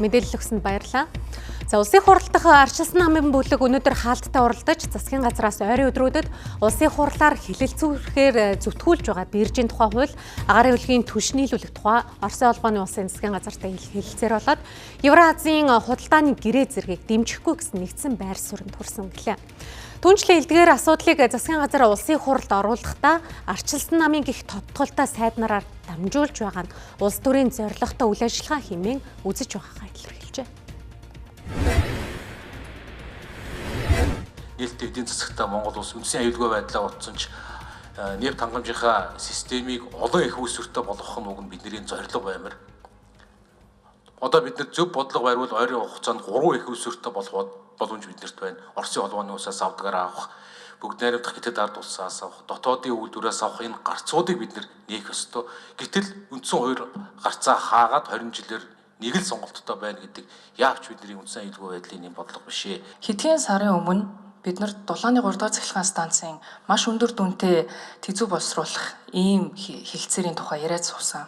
Мэдээлэл өгсөнд баярлалаа. За улсын хурал дахь арчилсан намын бүлэг өнөөдөр хаалттай уралдаж засгийн газраас ойрын өдрүүдэд улсын хурлаар хэлэлцүүлэхээр зүтгүүлж байгаа биржийн тухай хууль, агаарын хөлгийн түвш нийлүүлэх тухай Оросын холбооны улсын засгийн газартай хэлэлцээр болоод Евразийн худалдааны гэрээ зэргийг дэмжихгүй гэсэн нэгдсэн байр суурьнд хүрсэн гэлээ. Түүнчлэн эдгээр асуудлыг засгийн газар улсын хуралд оруулахдаа арчилсан намын гих тодтголтой сайднараар дамжуулж байгаа нь улс төрийн зорилготой үйл ажиллагаа хэмээн үзэж байгаагаа илэрхийлжээ. Нээлттэй эдийн засагтаа Монгол улс үндсэн аюулгүй байдлаа утсан ч нефт хангамжийнхаа системийг олон их үүсвэртэй болгох нь уг нь бидний зорилго баймар. Одоо бид зөв бодлого байвал ойрын хугацаанд 3 их үүсвэртэй болох боломж биднэрт байна. Оросын холбооны улсаас авдгаар авах, бүгд найрамдах хятад ард улсаас авах, дотоодын үйлдвэрээс авах энэ гарцуудыг бид нээх ёстой. Гэтэл үндсэн хоёр гарцаа хаагаад 20 жилээр нэг л сонголттой байна гэдэг яавч бидний үндсэн аюулгүй байдлын юм бодлого биш ээ. Хэдхэн сарын өмнө бид нар Дулааны 3 дахь цахилгаан станцын маш өндөр дүнтэй тэзүү боловсруулах ийм хилцээрийн тухай яриад суусан.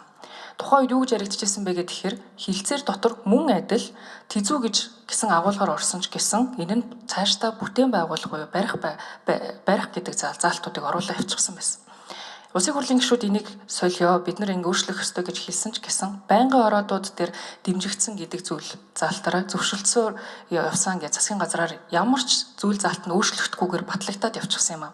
Тухайн үед юу гэж яригдчихсэн бэ гэхээр хилцээр дотор мөн адил тэзүү гэсэн агуулгаар орсон ч гэсэн энэ нь цаашдаа бүтээн байгуулгын барих гэдэг заалтуудыг оруулаад авчихсан байсан. Улсын хурлын гишүүд энийг солио бид нар ингэ өөрчлөх ёстой гэж хэлсэн ч гэсэн байнгын ороодууд дээр дэмжигдсэн гэдэг зүйл заалтаараа зөвшөлдсөөр явсан гэж засгийн газраар ямар ч зүйл заалт нь өөрчлөгдөхгүйгээр батлагдаад явчихсан юм аа.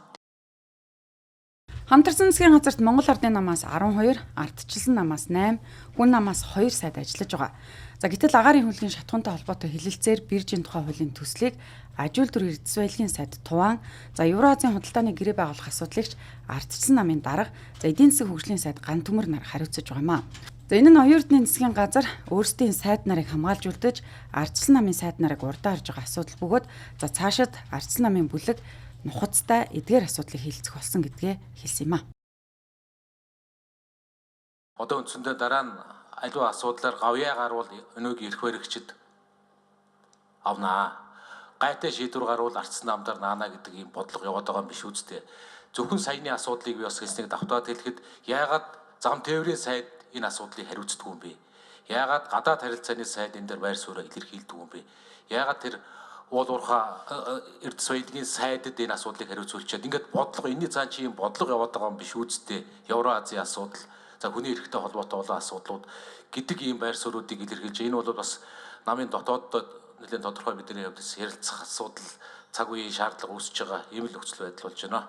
Хамтарсан засгийн газарт Монгол Ардын намаас 12, ардчилсан намаас 8, хүн намаас 2 сайд ажиллаж байгаа. За гэтэл агаарын хөлгийн шатхуунтай холбоотой хэлэлцээр биржийн тухай хуулийн төслийг аж үйлдвэр эрдэс баялагын сайд Туван, за Евразийн худалдааны гэрээ байгуулах асуудлыгч ардчилсан намын дарга, за эдийн засгийн хөгжлийн сайд Ган Төмөр нар хариуцаж байгаа юм аа. За энэ нь хоёр эрдэнэ засгийн газар өөрсдийн сайд нарыг хамгаалж үлдэж, ардчилсан намын сайд нарыг урдаа харж байгаа асуудал бөгөөд за цаашид ардчилсан намын бүлэг нухацтай эдгээр асуудлыг хэлцэх болсон гэдгээ хэлсэн юм аа. Одоо үндсэндээ дараа нь аливаа асуудлаар гавьяа гарвал өнөөгийн эрх баригчид авнаа. Гайтай шийдвэр гарвал ардчилсан намдаар наана гэдэг ийм бодлого яваад байгаа юм биш үсттэй. Зөвхөн саяны асуудлыг би бас хэлснийг давтаад хэлэхэд яагаад зам тээврийн сайд энэ асуудлыг хариуцдаг юм бэ? Яагаад гадаад харилцааны сайд энэ дээр байр сууриа илэрхийлдэг юм бэ? Яагаад тэр уул уурхай эрдэс баялагын сайдад энэ асуудлыг хариуцуулчихэд ингээд бодлого энэний цаана чи юм бодлого яваад байгаа юм биш үсттэй. Евразийн асуудал, за хүний эрхтэй холбоотой олон асуудлууд гэдэг ийм байр суурьуудыг илэрхийлж энэ бол бас намын дотооддод нэлээд тодорхой бидний явдас ярилцах асуудал цаг үеийн шаардлага үүсэж байгаа ийм л нөхцөл байдал болж байна.